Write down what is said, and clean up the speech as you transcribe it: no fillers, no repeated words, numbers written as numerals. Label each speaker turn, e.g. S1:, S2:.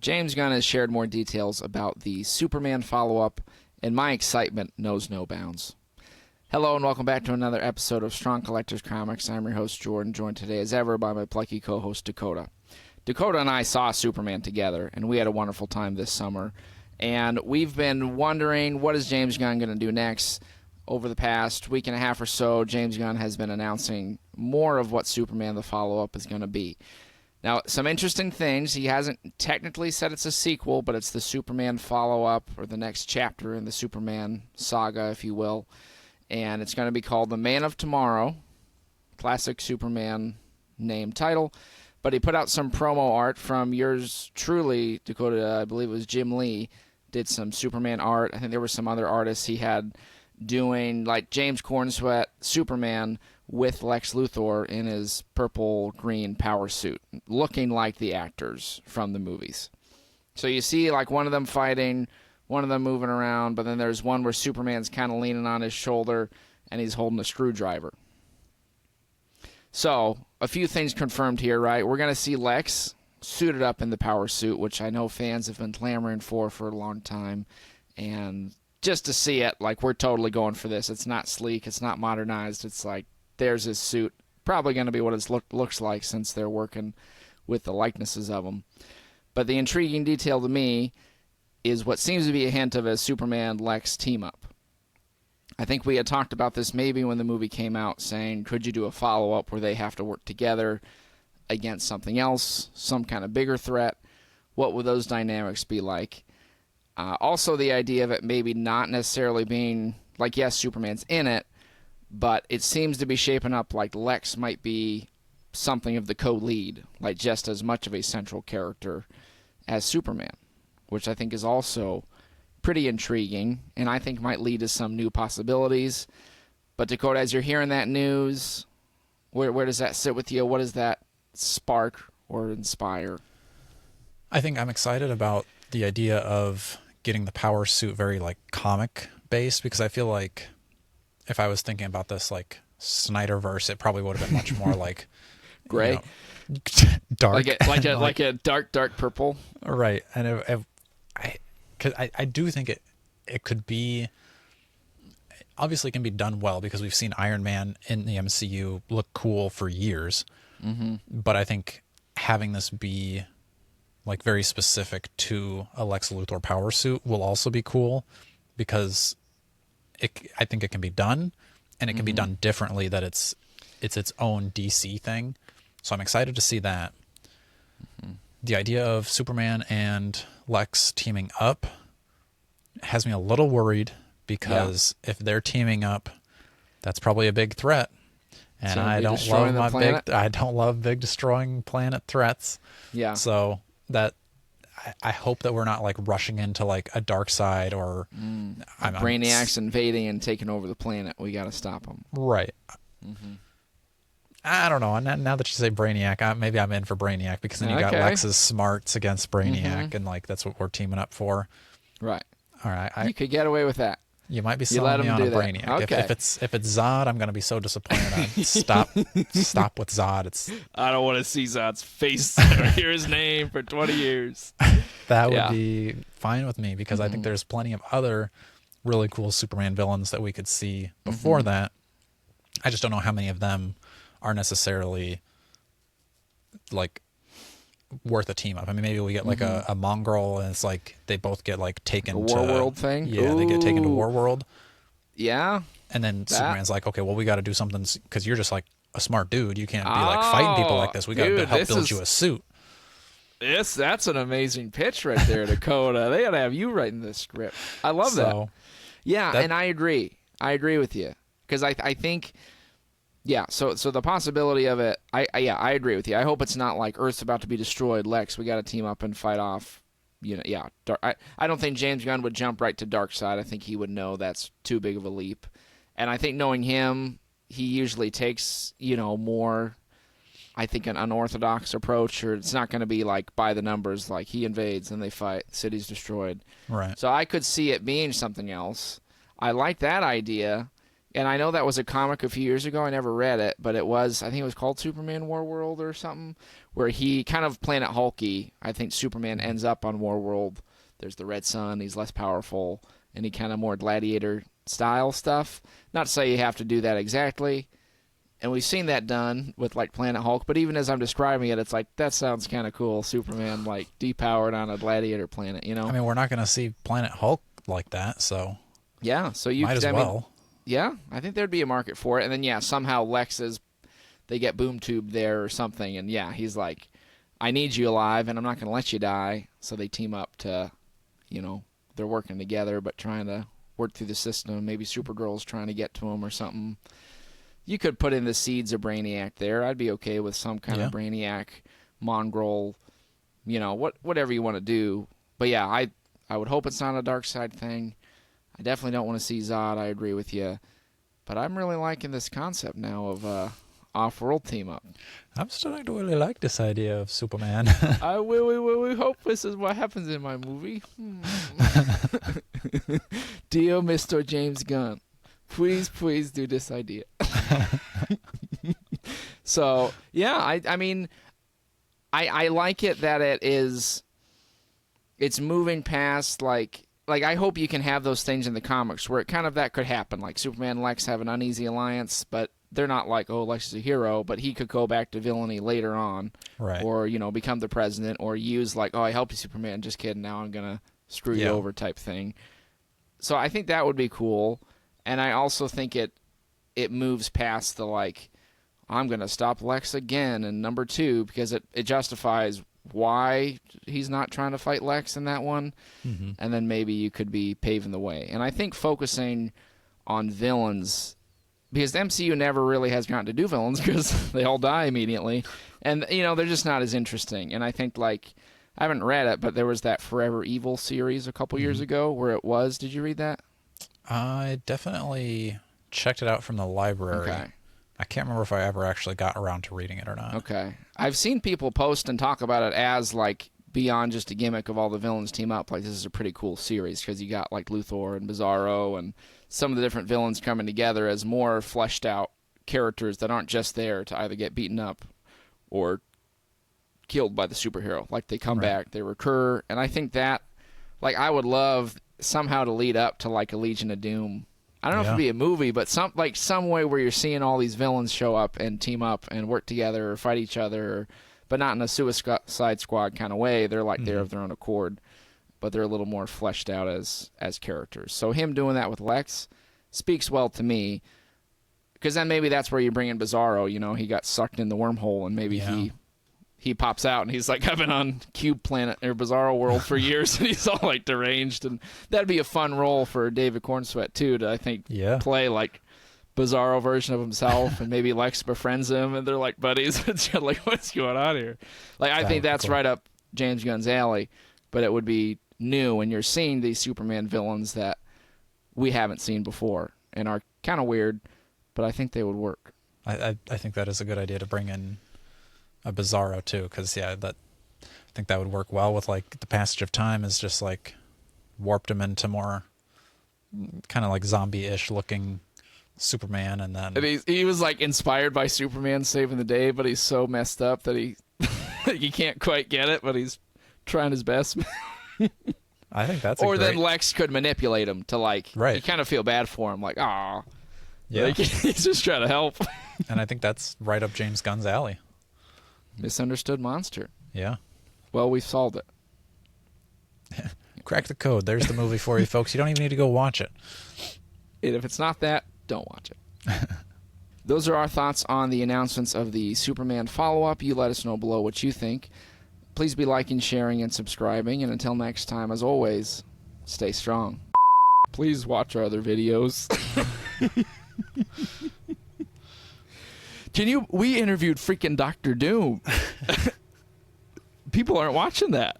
S1: James Gunn has shared more details about the Superman follow-up, and my excitement knows no bounds. Hello and welcome back to another episode of Strong Collectors Comics. I'm your host, Jordan, joined today as ever by my plucky co-host, Dakota. Dakota and I saw Superman together, and we had a wonderful time this summer. And we've been wondering, what is James Gunn going to do next? Over the past week and a half or so, James Gunn has been announcing more of what Superman the follow-up is going to be. Now, some interesting things. He hasn't technically said it's a sequel, but it's the Superman follow-up, or the next chapter in the Superman saga, if you will. And it's going to be called The Man of Tomorrow. Classic Superman name title. But he put out some promo art from yours truly, Dakota, I believe it was Jim Lee, did some Superman art. I think there were some other artists he had doing, like James Cornsweat, Superman, with Lex Luthor in his purple-green power suit, looking like the actors from the movies. So you see like one of them fighting, one of them moving around, but then there's one where Superman's kind of leaning on his shoulder and he's holding a screwdriver. So, a few things confirmed here, right? We're going to see Lex suited up in the power suit, which I know fans have been clamoring for a long time, and just to see it, like, we're totally going for this. It's not sleek, it's not modernized, it's like, there's his suit. Probably going to be what it looks like since they're working with the likenesses of him. But the intriguing detail to me is what seems to be a hint of a Superman-Lex team-up. I think we had talked about this maybe when the movie came out, saying, could you do a follow-up where they have to work together against something else, some kind of bigger threat? What would those dynamics be like? Also, the idea of it maybe not necessarily being, like, yes, Superman's in it, but it seems to be shaping up like Lex might be something of the co-lead, like just as much of a central character as Superman, which I think is also pretty intriguing, and I think might lead to some new possibilities. But Dakota, as you're hearing that news, where does that sit with you? What does that spark or inspire?
S2: I think I'm excited about the idea of getting the power suit very like comic based, because I feel like if I was thinking about this like Snyderverse, it probably would have been much more like
S1: gray,
S2: dark,
S1: like a dark purple.
S2: Right. And I do think it could be, obviously it can be done well because we've seen Iron Man in the MCU look cool for years. Mm-hmm. But I think having this be like very specific to a Lex Luthor power suit will also be cool, because I think it can be done, and it can be done differently, that it's its own DC thing. So I'm excited to see that. Mm-hmm. The idea of Superman and Lex teaming up has me a little worried, because if they're teaming up, that's probably a big threat. And
S1: So
S2: I don't love big destroying planet threats.
S1: Yeah.
S2: So that I hope that we're not like rushing into like a dark side or
S1: Brainiac's invading and taking over the planet. We got to stop them.
S2: Right. Mm-hmm. I don't know. Now that you say Brainiac, maybe I'm in for Brainiac, because then you got Lex's smarts against Brainiac, and like that's what we're teaming up for.
S1: Right.
S2: All right.
S1: You could get away with that.
S2: You might be selling me on a Brainiac.
S1: Okay.
S2: If it's Zod, I'm going to be so disappointed. Stop with Zod.
S1: I don't want to see Zod's face or hear his name for 20 years.
S2: That would be fine with me, because I think there's plenty of other really cool Superman villains that we could see before that. I just don't know how many of them are necessarily like worth a team up. I mean, maybe we get like a mongrel, and it's like they both get like taken to
S1: Warworld thing.
S2: Yeah, they get taken to Warworld.
S1: Yeah.
S2: And then Superman's like, okay, well, we got to do something, because you're just like a smart dude. You can't be like fighting people like this. We got to help build you a suit.
S1: That's an amazing pitch right there, Dakota. They got to have you writing this script. I love that. Yeah, and I agree. I agree with you, because I think. Yeah, so the possibility of it, I agree with you. I hope it's not like Earth's about to be destroyed, Lex, we got to team up and fight off, I don't think James Gunn would jump right to Darkseid. I think he would know that's too big of a leap. And I think knowing him, he usually takes, more, I think, an unorthodox approach, or it's not going to be like by the numbers, like he invades and they fight, the city's destroyed.
S2: Right.
S1: So I could see it being something else. I like that idea. And I know that was a comic a few years ago. I never read it, but I think it was called Superman Warworld or something, where he kind of Planet Hulky. I think Superman ends up on Warworld. There's the Red Sun. He's less powerful, and he kind of more gladiator style stuff. Not to say you have to do that exactly. And we've seen that done with like Planet Hulk, but even as I'm describing it, it's like, that sounds kind of cool. Superman like depowered on a gladiator planet, you know?
S2: I mean, we're not going to see Planet Hulk like that, so
S1: Yeah, so you
S2: might as
S1: I mean,
S2: well.
S1: yeah, I think there'd be a market for it. And then yeah, somehow they get boom tubed there or something, and yeah, he's like, I need you alive, and I'm not going to let you die. So they team up to, they're working together, but trying to work through the system. Maybe Supergirl's trying to get to him or something. You could put in the seeds of Brainiac there. I'd be okay with some kind of Brainiac, Mongrel, whatever you want to do. But yeah, I would hope it's not a dark side thing. I definitely don't want to see Zod. I agree with you. But I'm really liking this concept now of off-world team-up. I'm
S2: starting to really like this idea of Superman.
S1: We hope this is what happens in my movie. Dear Mr. James Gunn, please do this idea. So, yeah, I mean, I like it that it's moving past, like I hope you can have those things in the comics where that could happen. Like Superman and Lex have an uneasy alliance, but they're not like, oh, Lex is a hero, but he could go back to villainy later on.
S2: Right.
S1: Or, become the president, or use like, oh, I helped you, Superman, just kidding, now I'm going to screw you over type thing. So I think that would be cool. And I also think it moves past the like, I'm going to stop Lex again in number 2, because it justifies why he's not trying to fight Lex in that one.
S2: Mm-hmm.
S1: And then maybe you could be paving the way. And I think focusing on villains, because the MCU never really has gotten to do villains because they all die immediately. And, they're just not as interesting. And I think, like, I haven't read it, but there was that Forever Evil series a couple years ago where it was. Did you read that?
S2: I definitely checked it out from the library.
S1: Okay.
S2: I can't remember if I ever actually got around to reading it or not.
S1: Okay. I've seen people post and talk about it as, like, beyond just a gimmick of all the villains team up. Like, this is a pretty cool series because you got, like, Luthor and Bizarro and some of the different villains coming together as more fleshed out characters that aren't just there to either get beaten up or killed by the superhero. Like, they come back, they recur, and I think that, like, I would love somehow to lead up to, like, a Legion of Doom. I don't know if it'd be a movie, but some way where you're seeing all these villains show up and team up and work together or fight each other, but not in a Suicide Squad kind of way. They're like they're of their own accord, but they're a little more fleshed out as characters. So him doing that with Lex speaks well to me, because then maybe that's where you bring in Bizarro. He got sucked in the wormhole, and maybe he pops out and he's like, I've been on Cube Planet or Bizarro World for years, and he's all like deranged, and that'd be a fun role for David Cornsweet too to, I think, play like Bizarro version of himself, and maybe Lex befriends him and they're like buddies. It's like, what's going on here? Like, I think that's right up James Gunn's alley, but it would be new, and you're seeing these Superman villains that we haven't seen before and are kind of weird, but I think they would work.
S2: I think that is a good idea to bring in a Bizarro too, because I think that would work well with, like, the passage of time is just like warped him into more kind of like zombie-ish looking Superman, and then
S1: he was like inspired by Superman saving the day, but he's so messed up that he he can't quite get it, but he's trying his best.
S2: I think that's
S1: then Lex could manipulate him to, like, you kind of feel bad for him, like, ah, like, he's just trying to help.
S2: And I think that's right up James Gunn's alley.
S1: Misunderstood monster.
S2: Yeah.
S1: Well, we've solved it.
S2: Crack the code. There's the movie for you, folks. You don't even need to go watch it.
S1: And if it's not that, don't watch it. Those are our thoughts on the announcements of the Superman follow-up. You let us know below what you think. Please be liking, sharing, and subscribing. And until next time, as always, stay strong. Please watch our other videos. We interviewed freaking Dr. Doom. People aren't watching that.